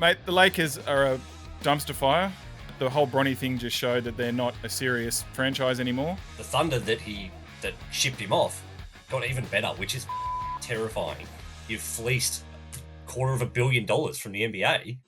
Mate, the Lakers are a dumpster fire. The whole Bronny thing just showed that they're not a serious franchise anymore. The Thunder that shipped him off got even better, which is terrifying. You've fleeced $250 million from the NBA.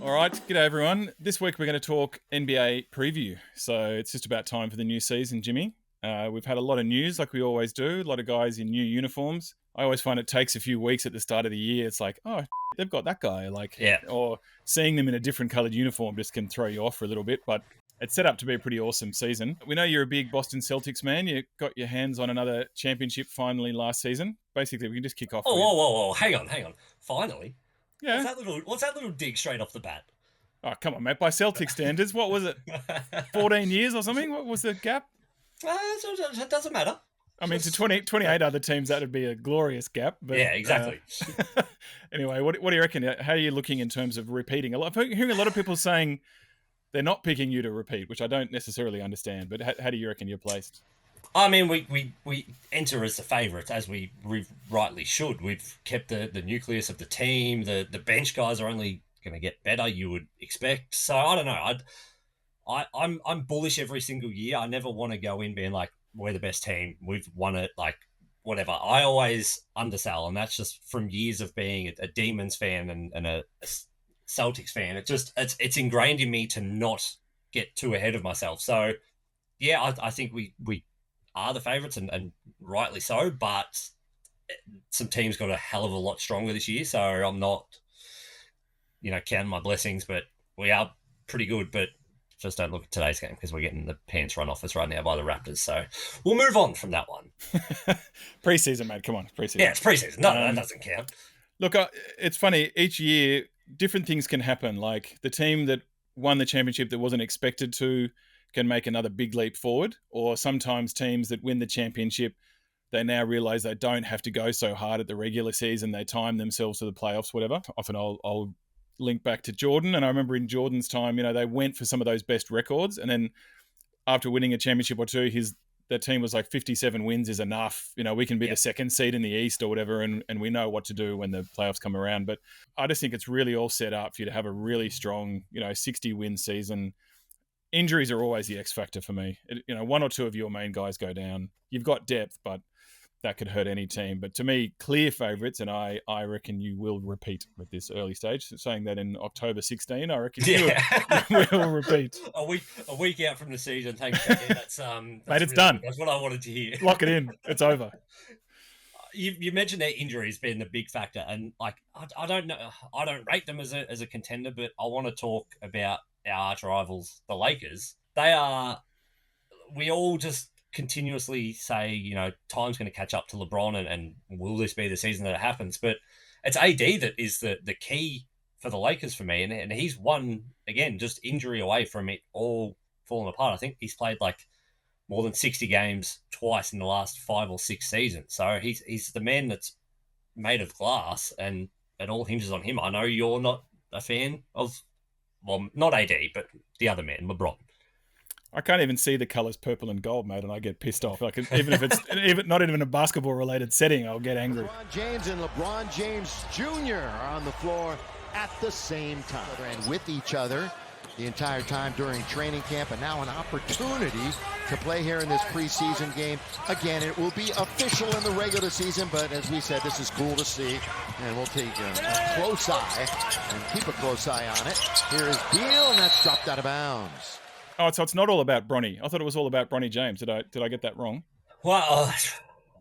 All right, g'day everyone. This week we're going to talk NBA preview. So it's just about time for the new season, Jimmy. We've had a lot of news, like we always do. A lot of guys in new uniforms. I always find it takes a few weeks at the start of the year. It's like, oh, they've got that guy. Or seeing them in a different coloured uniform just can throw you off for a little bit. But it's set up to be a pretty awesome season. We know you're a big Boston Celtics man. You got your hands on another championship finally last season. Basically, we can just kick off. Whoa. Hang on. Finally? Yeah. What's that little dig straight off the bat? Oh, come on, mate. By Celtic standards, what was it? 14 years or something? What was the gap? It doesn't matter. I mean, to 28 other teams, that would be a glorious gap. But, yeah, exactly. Anyway, what do you reckon? How are you looking in terms of repeating? I'm hearing a lot of people saying they're not picking you to repeat, which I don't necessarily understand. But how do you reckon you're placed? I mean, we enter as the favourites, as we rightly should. We've kept the nucleus of the team. The bench guys are only going to get better, you would expect. So I don't know. I'm bullish every single year. I never want to go in being like, we're the best team, we've won it, like whatever. I always undersell, and that's just from years of being a Demons fan and a Celtics fan. It's ingrained in me to not get too ahead of myself. So yeah, I think we are the favourites, and rightly so, but some teams got a hell of a lot stronger this year, so I'm not, counting my blessings, but we are pretty good. But just don't look at today's game because we're getting the pants run off us right now by the Raptors. So we'll move on from that one. Preseason, mate. Come on, preseason. Yeah, it's preseason. No, that doesn't count. Look, it's funny. Each year, different things can happen. Like the team that won the championship that wasn't expected to can make another big leap forward. Or sometimes teams that win the championship, they now realize they don't have to go so hard at the regular season. They time themselves to the playoffs, whatever. Often I'll link back to Jordan. And I remember in Jordan's time, they went for some of those best records. And then after winning a championship or two, their team was like 57 wins is enough. We can be the second seed in the East or whatever. And we know what to do when the playoffs come around. But I just think it's really all set up for you to have a really strong, 60 win season. Injuries are always the X factor for me. One or two of your main guys go down. You've got depth, but that could hurt any team. But to me, clear favourites, and I reckon you will repeat with this early stage. Saying that in October 16, I reckon you will repeat. A week out from the season. Thanks. That's mate, it's done. That's what I wanted to hear. Lock it in. It's over. You mentioned their injuries being the big factor, and like I don't know, I don't rate them as a contender, but I want to talk about our arch rivals, the Lakers. We all just continuously say, time's going to catch up to LeBron, and will this be the season that it happens? But it's AD that is the key for the Lakers for me, and he's one, again, just injury away from it all falling apart. I think he's played like more than 60 games twice in the last 5 or 6 seasons. So he's the man that's made of glass, and it all hinges on him. I know you're not a fan of, well, not AD, but the other man, LeBron. I can't even see the colours purple and gold, mate, and I get pissed off. Like even if it's not even a basketball-related setting, I'll get angry. LeBron James and LeBron James Jr. are on the floor at the same time and with each other the entire time during training camp, and now an opportunity to play here in this preseason game. Again, it will be official in the regular season, but as we said, this is cool to see, and we'll take a close eye and keep a close eye on it. Here is Beal, and that's dropped out of bounds. Oh, so it's not all about Bronny. I thought it was all about Bronny James. Did I get that wrong? Well,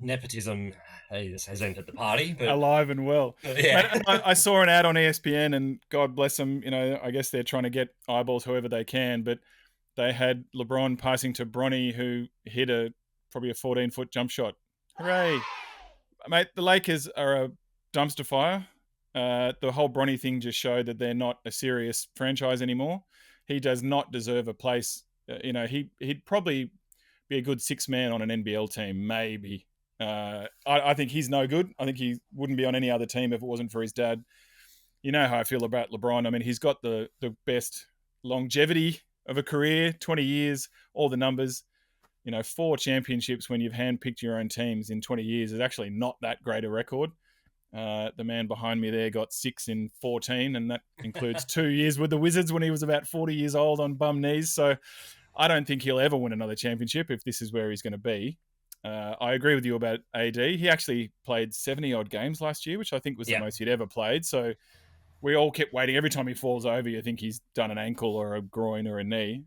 nepotism has entered the party. But alive and well. Yeah. Mate, I saw an ad on ESPN, and God bless them, I guess they're trying to get eyeballs however they can, but they had LeBron passing to Bronny, who hit probably a 14-foot jump shot. Hooray. Mate, the Lakers are a dumpster fire. The whole Bronny thing just showed that they're not a serious franchise anymore. He does not deserve a place. He'd probably be a good 6-man on an NBL team, maybe. I think he's no good. I think he wouldn't be on any other team if it wasn't for his dad. You know how I feel about LeBron. I mean, he's got the best longevity of a career, 20 years, all the numbers. 4 championships when you've handpicked your own teams in 20 years is actually not that great a record. The man behind me there got 6 in 14, and that includes 2 years with the Wizards when he was about 40 years old on bum knees. So I don't think he'll ever win another championship if this is where he's going to be. I agree with you about AD. He actually played 70-odd games last year, which I think was the most he'd ever played. So we all kept waiting. Every time he falls over, you think he's done an ankle or a groin or a knee.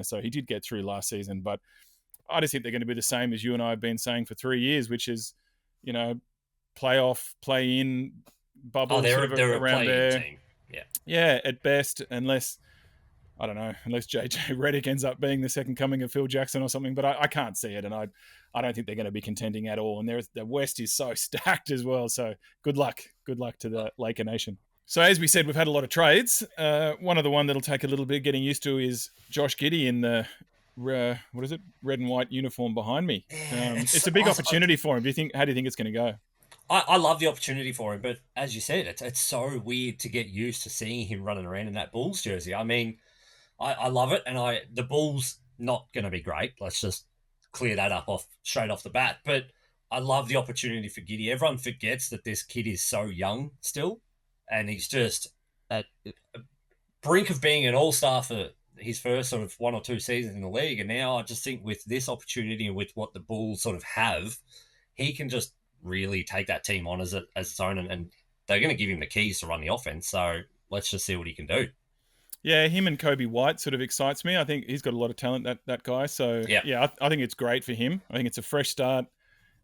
So he did get through last season. But I just think they're going to be the same as you and I have been saying for 3 years, which is, playoff, play-in, bubble they're sort of a around play-in there. team. Yeah. Yeah, at best, unless JJ Redick ends up being the second coming of Phil Jackson or something, but I can't see it, and I don't think they're going to be contending at all. And the West is so stacked as well, so good luck to the Laker Nation. So as we said, we've had a lot of trades. One that'll take a little bit getting used to is Josh Giddey in the red and white uniform behind me. It's a big opportunity for him. How do you think it's going to go? I love the opportunity for him, but as you said, it's so weird to get used to seeing him running around in that Bulls jersey. I mean, I love it, and the Bulls not going to be great. Let's just clear that up straight off the bat. But I love the opportunity for Giddey. Everyone forgets that this kid is so young still, and he's just at a brink of being an all-star for his first sort of 1 or 2 seasons in the league. And now I just think with this opportunity and with what the Bulls sort of have, he can just really take that team on as its own, and they're going to give him the keys to run the offense. So let's just see what he can do. Yeah, him and Kobe White sort of excites me. I think he's got a lot of talent, that guy. So yeah, I think it's great for him. I think it's a fresh start.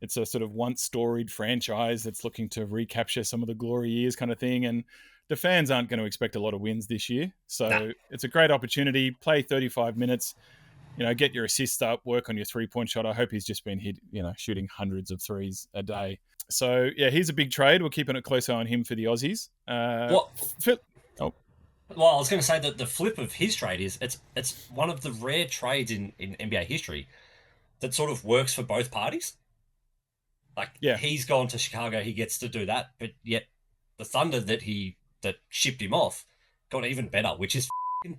It's a sort of once storied franchise that's looking to recapture some of the glory years kind of thing. And the fans aren't going to expect a lot of wins this year. So It's a great opportunity. Play 35 minutes, get your assists up, work on your 3-point shot. I hope he's just been shooting hundreds of threes a day. So yeah, he's a big trade. We're keeping a close eye on him for the Aussies. Well, I was going to say that the flip of his trade is it's one of the rare trades in NBA history that sort of works for both parties. He's gone to Chicago, he gets to do that, but yet the Thunder that shipped him off got even better, which is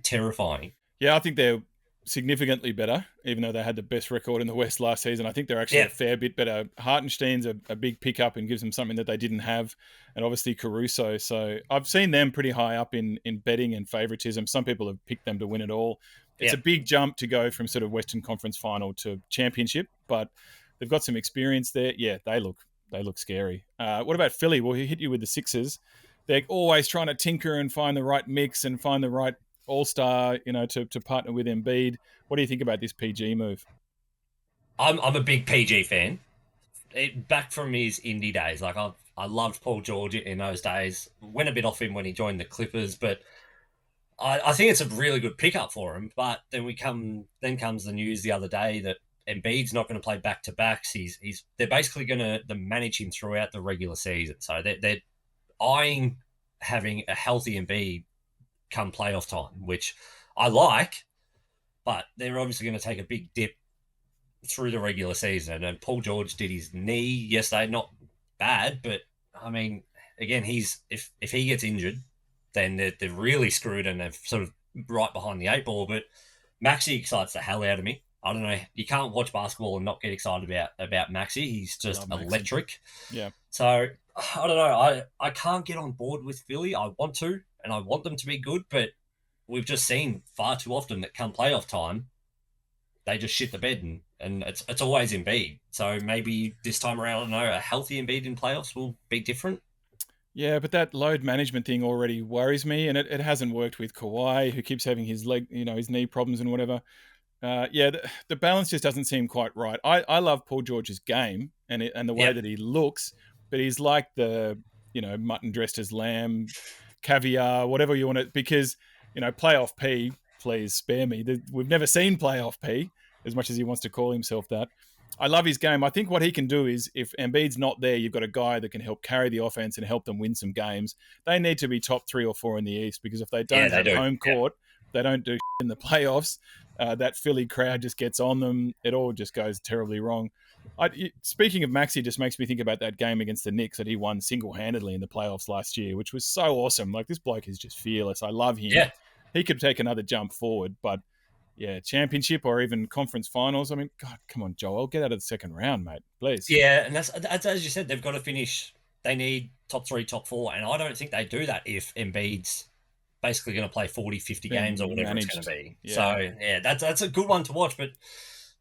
terrifying. Yeah, I think they're significantly better, even though they had the best record in the West last season. I think they're actually a fair bit better. Hartenstein's a big pickup and gives them something that they didn't have, and obviously Caruso. So I've seen them pretty high up in betting and favoritism. Some people have picked them to win it all. It's a big jump to go from sort of Western Conference final to championship, but they've got some experience there. Yeah, they look scary. What about Philly? Well, he hit you with the Sixers. They're always trying to tinker and find the right mix and find the right all-star, to partner with Embiid. What do you think about this PG move? I'm a big PG fan. Back from his indie days, I loved Paul George in those days. Went a bit off him when he joined the Clippers, but I think it's a really good pickup for him. But then comes the news the other day that Embiid's not going to play back-to-backs. They're basically going to manage him throughout the regular season. So they're eyeing having a healthy Embiid come playoff time, which I like, but they're obviously going to take a big dip through the regular season. And Paul George did his knee yesterday, not bad, but I mean, again, if he gets injured, then they're really screwed and they're sort of right behind the 8 ball. But Maxey excites the hell out of me. I don't know. You can't watch basketball and not get excited about Maxey. He's just electric. Yeah. So I don't know. I can't get on board with Philly. I want to, and I want them to be good, but we've just seen far too often that come playoff time, they just shit the bed, and it's always Embiid. So maybe this time around, I don't know, a healthy Embiid in playoffs will be different. Yeah, but that load management thing already worries me, and it hasn't worked with Kawhi, who keeps having his his knee problems and whatever. The balance just doesn't seem quite right. I love Paul George's game and the way that he looks, but he's like the mutton dressed as lamb, caviar, whatever you want to, because playoff P, please spare me. We've never seen playoff P, as much as he wants to call himself that. I love his game. I think what he can do is, if Embiid's not there, you've got a guy that can help carry the offense and help them win some games. They need to be top 3 or 4 in the East, because if they don't have home court, they don't do in the playoffs. That Philly crowd just gets on them. It all just goes terribly wrong. Speaking of Maxey, just makes me think about that game against the Knicks that he won single-handedly in the playoffs last year, which was so awesome. Like, this bloke is just fearless. I love him. Yeah. He could take another jump forward, but yeah, championship or even conference finals. I mean, God, come on, Joel, get out of the second round, mate, please. Yeah, and that's as you said, they've got to finish. They need top 3, top 4, and I don't think they do that if Embiid's basically going to play 40, 50 games or Being whatever it's going managed. to be. Yeah. So yeah, that's a good one to watch, but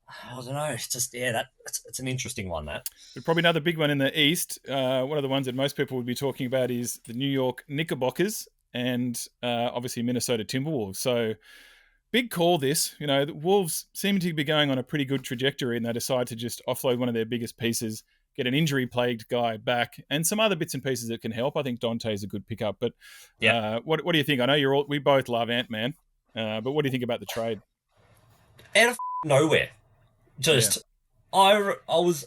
I don't know. It's just it's an interesting one that. But probably another big one in the East. One of the ones that most people would be talking about is the New York Knickerbockers and obviously Minnesota Timberwolves. So big call this. You know, the Wolves seem to be going on a pretty good trajectory, and they decide to just offload one of their biggest pieces, get an injury-plagued guy back, and some other bits and pieces that can help. I think Dante's a good pickup. But Yeah, what do you think? I know we both love Ant-Man, but what do you think about the trade? out of nowhere, Yeah. just I was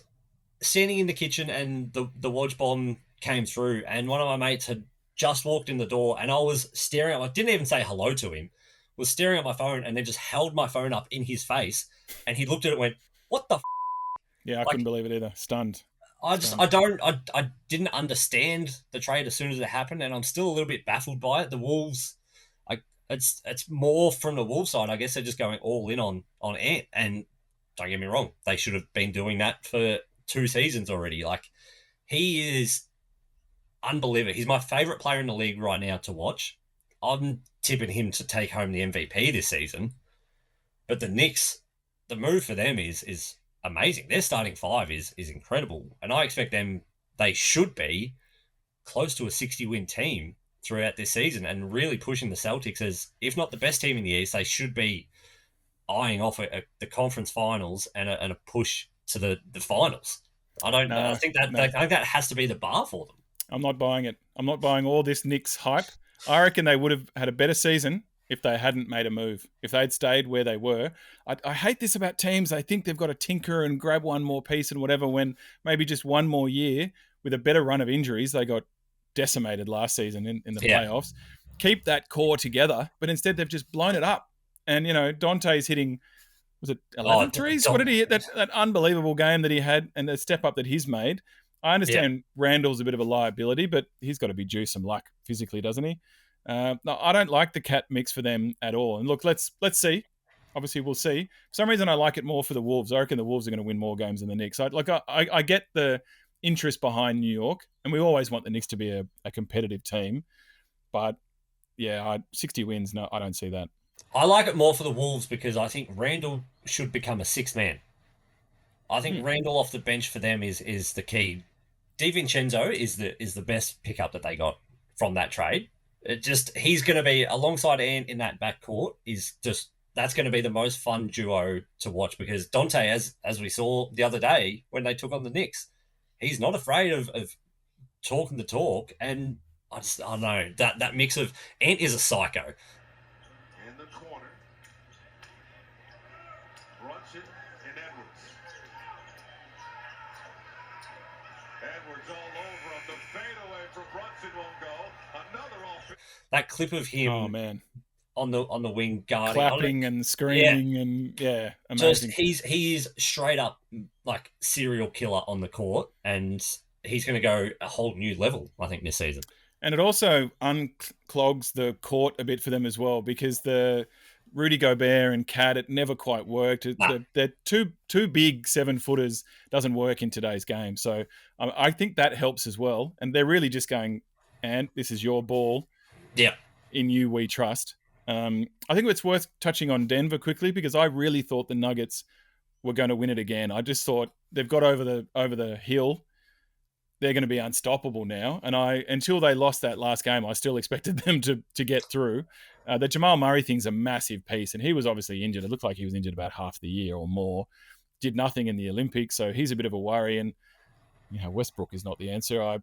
standing in the kitchen and the Wodge bomb came through, and one of my mates had just walked in the door, and I was staring at. I didn't even say hello to him. Was staring at my phone, and then just held my phone up in his face, and he looked at it and went, "What the?" Yeah, I couldn't Like, believe it either. Stunned. I don't I didn't understand the trade as soon as it happened, and I'm still a little bit baffled by it. The Wolves, I it's more from the Wolves side. I guess they're just going all in on Ant, and don't get me wrong, they should have been doing that for 2 seasons already. Like, he is unbelievable. He's my favorite player in the league right now to watch. I'm tipping him to take home the MVP this season. But the Knicks, the move for them is amazing. Their starting five is incredible, and I expect them. They should be close to a 60-win team throughout this season, and really pushing the Celtics as, if not the best team in the East, they should be eyeing off the conference finals and a push to the finals. I don't. I No, think no. I think that has to be the bar for them. I'm not buying it. I'm not buying all this Knicks hype. I reckon they would have had a better season if they hadn't made a move, if they'd stayed where they were. I hate this about teams. They think they've got to tinker and grab one more piece and whatever, when maybe just one more year with a better run of injuries. They got decimated last season in the Yeah. playoffs. Keep that core together, but instead they've just blown it up. And, you know, Dante's hitting, was it Oh, 11 threes? What did he hit? That unbelievable game that he had and the step up that he's made. I yeah. understand Randall's a bit of a liability, but he's got to be due some luck physically, doesn't he? No, I don't like the cat mix for them at all. And look, let's see. Obviously, we'll see. For some reason, I like it more for the Wolves. I reckon the Wolves are going to win more games than the Knicks. I get the interest behind New York, and we always want the Knicks to be a competitive team. But yeah, 60 wins. No, I don't see that. I like it more for the Wolves because I think Randall should become a sixth man. I think Randall off the bench for them is the key. DiVincenzo is the best pickup that they got from that trade. It just, he's going to be alongside Ant in that backcourt. Is just, that's going to be the most fun duo to watch, because Dante, as we saw the other day when they took on the Knicks, he's not afraid of talking the talk. And I don't know, that mix of Ant is a psycho. In the corner, Brunson and Edwards. Edwards all over him. The fadeaway from Brunson won't go. Another off. That clip of him, Oh man, on the wing guarding, clapping and screaming, and yeah, amazing. He is straight up like serial killer on the court, and he's going to go a whole new level, I think, this season. And it also unclogs the court a bit for them as well, because the Rudy Gobert and Cat, it never quite worked. Nah. They're two big 7-footers, doesn't work in today's game. So I think that helps as well. And they're really just going, and this is your ball. Yeah. In you we trust. I think it's worth touching on Denver quickly, because I really thought the Nuggets were going to win it again. I just thought they've got over the hill. They're going to be unstoppable now. And until they lost that last game, I still expected them to get through. The Jamal Murray thing's a massive piece, and he was obviously injured. It looked like he was injured about half the year or more. Did nothing in the Olympics, so he's a bit of a worry. And Westbrook is not the answer. I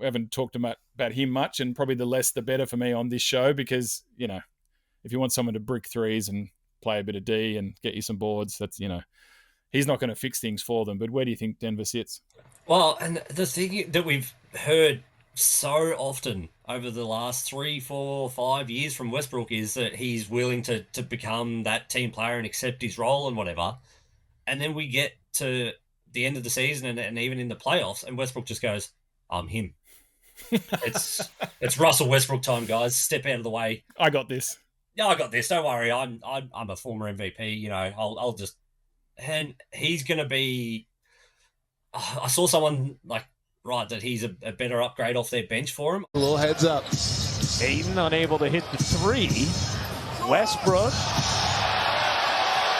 haven't talked about him much, and probably the less the better for me on this show, because if you want someone to brick threes and play a bit of D and get you some boards, that's he's not going to fix things for them. But where do you think Denver sits? Well, and the thing that we've heard so often over the last 3, 4, 5 years from Westbrook is that he's willing to become that team player and accept his role and whatever. And then we get to the end of the season and even in the playoffs, and Westbrook just goes, "I'm him." It's Russell Westbrook time, guys. Step out of the way. I got this. Yeah, I got this. Don't worry. I'm a former MVP. You know, I'll just, and he's going to be. I saw someone right that he's a better upgrade off their bench for him. A little heads up. Aiden unable to hit the three. Westbrook.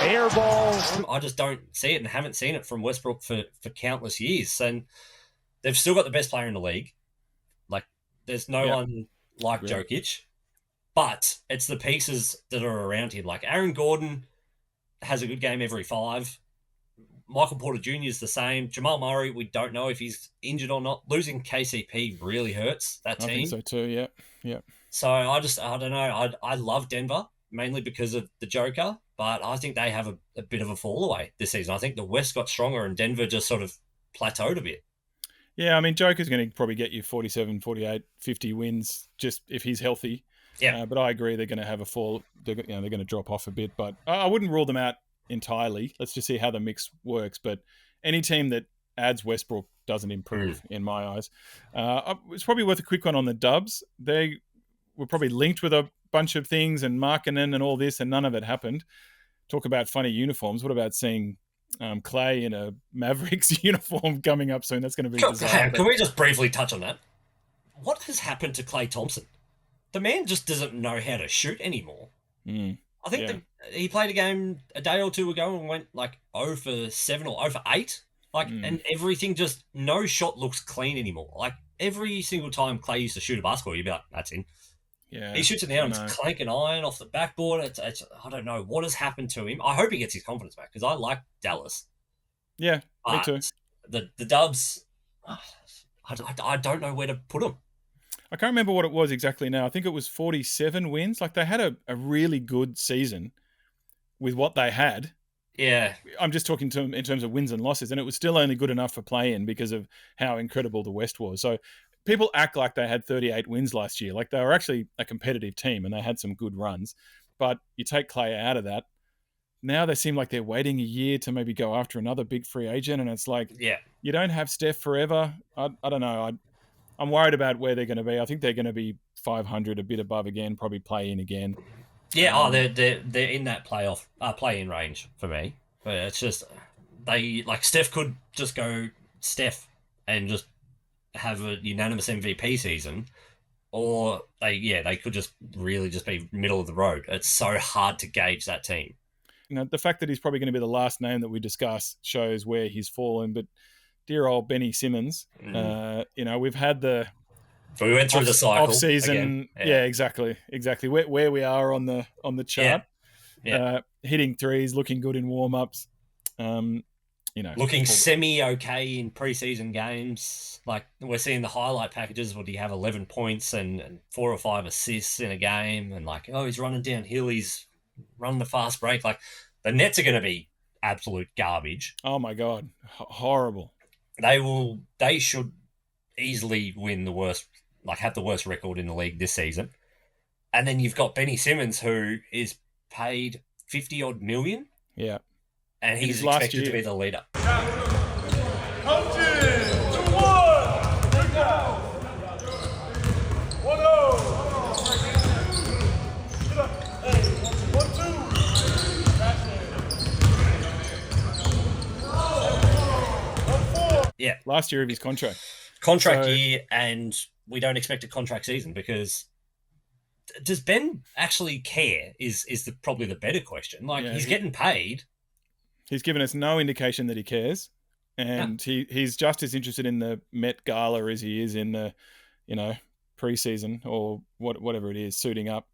Air ball. I just don't see it and haven't seen it from Westbrook for countless years. And they've still got the best player in the league. Like, there's no one like Jokic. But it's the pieces that are around him. Like, Aaron Gordon has a good game every 5. Michael Porter Jr. is the same. Jamal Murray, we don't know if he's injured or not. Losing KCP really hurts that team. I think so too, yeah. So I don't know. I love Denver, mainly because of the Joker, but I think they have a bit of a fall away this season. I think the West got stronger and Denver just sort of plateaued a bit. Yeah, I mean, Joker's going to probably get you 47, 48, 50 wins just if he's healthy. Yeah. But I agree they're going to have a fall. They're going to drop off a bit, but I wouldn't rule them out entirely. Let's just see how the mix works. But any team that adds Westbrook doesn't improve in my eyes. It's probably worth a quick one on the Dubs. They were probably linked with a bunch of things and Markkanen and all this, and none of it happened. Talk about funny uniforms. What about seeing Clay in a Mavericks uniform coming up soon? That's going to be bizarre. Can we just briefly touch on that? What has happened to Klay Thompson? The man just doesn't know how to shoot anymore. I think he played a game a day or two ago and went 0 for 7 or 0 for 8. And everything just, no shot looks clean anymore. Like, every single time Clay used to shoot a basketball, you'd be like, that's in. Yeah, he shoots it now and it's clanking iron off the backboard. It's I don't know what has happened to him. I hope he gets his confidence back because I like Dallas. Yeah, me too. The Dubs, I don't know where to put them. I can't remember what it was exactly now. I think it was 47 wins. Like, they had a really good season with what they had. Yeah. I'm just talking to them in terms of wins and losses, and it was still only good enough for play-in because of how incredible the West was. So people act like they had 38 wins last year. Like, they were actually a competitive team and they had some good runs. But you take Clay out of that, now they seem like they're waiting a year to maybe go after another big free agent, and it's like, you don't have Steph forever. I don't know. I'm worried about where they're going to be. I think they're going to be 500, a bit above again, probably play in again. Yeah, they're in that play-in range for me. But it's just Steph could just go Steph and just have a unanimous MVP season, or they could just really just be middle of the road. It's so hard to gauge that team. The fact that he's probably going to be the last name that we discuss shows where he's fallen. But dear old Benny Simmons, we've had we went through the cycle off season. Yeah, exactly. Where we are on the chart. Yeah. Hitting threes, looking good in warm ups. Looking semi-okay in preseason games. Like, we're seeing the highlight packages where he have 11 points and 4 or 5 assists in a game, and he's running downhill, he's running the fast break. Like, the Nets are going to be absolute garbage. Oh my God, horrible. They should easily win the worst, have the worst record in the league this season. And then you've got Benny Simmons, who is paid 50 odd million. Yeah. And he's expected to be the leader. Yeah. Last year of his contract. Year, and we don't expect a contract season because does Ben actually care is probably the better question. He's getting paid. He's given us no indication that he cares, and he's just as interested in the Met Gala as he is in the, preseason or whatever it is, suiting up.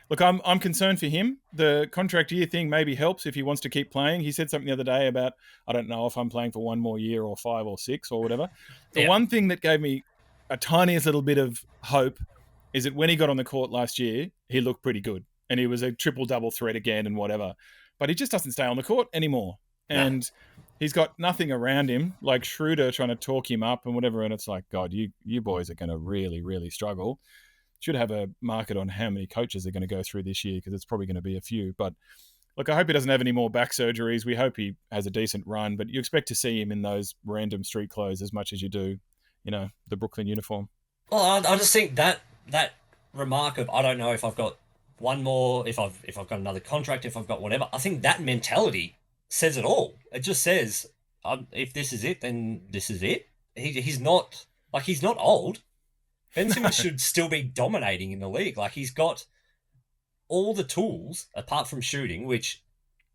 Look, I'm concerned for him. The contract year thing maybe helps if he wants to keep playing. He said something the other day about, I don't know if I'm playing for 1 more year or 5 or 6 or whatever. The one thing that gave me a tiniest little bit of hope is that when he got on the court last year, he looked pretty good, and he was a triple-double threat again and whatever. But he just doesn't stay on the court anymore. And he's got nothing around him, like Schroeder trying to talk him up and whatever. And it's like, God, you boys are going to really, really struggle. Should have a market on how many coaches are going to go through this year, because it's probably going to be a few. But look, I hope he doesn't have any more back surgeries. We hope he has a decent run, but you expect to see him in those random street clothes as much as you do, the Brooklyn uniform. Well, I just think that remark of, I don't know if I've got one more, if I've got another contract, if I've got whatever. I think that mentality says it all. It just says, if this is it, then this is it. He's not old. Ben Simmons should still be dominating in the league. Like, he's got all the tools apart from shooting, which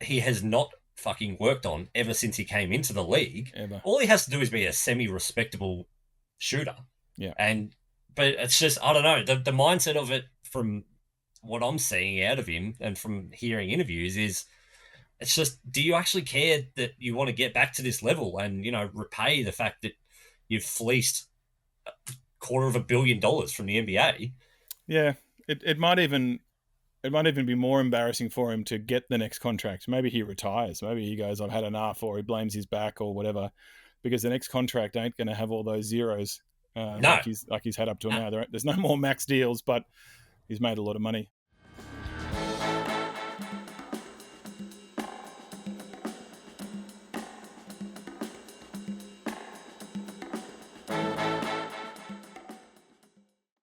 he has not fucking worked on ever since he came into the league. Ever. All he has to do is be a semi-respectable shooter. Yeah. But it's just, I don't know, the mindset of it, from what I'm seeing out of him and from hearing interviews, is it's just, do you actually care that you want to get back to this level and, repay the fact that you've fleeced $250 million from the NBA? Yeah, it might even be more embarrassing for him to get the next contract. Maybe he retires. Maybe he goes, I've had enough, or he blames his back or whatever, because the next contract ain't going to have all those zeros No. like he's had up to now. There's no more max deals, but he's made a lot of money.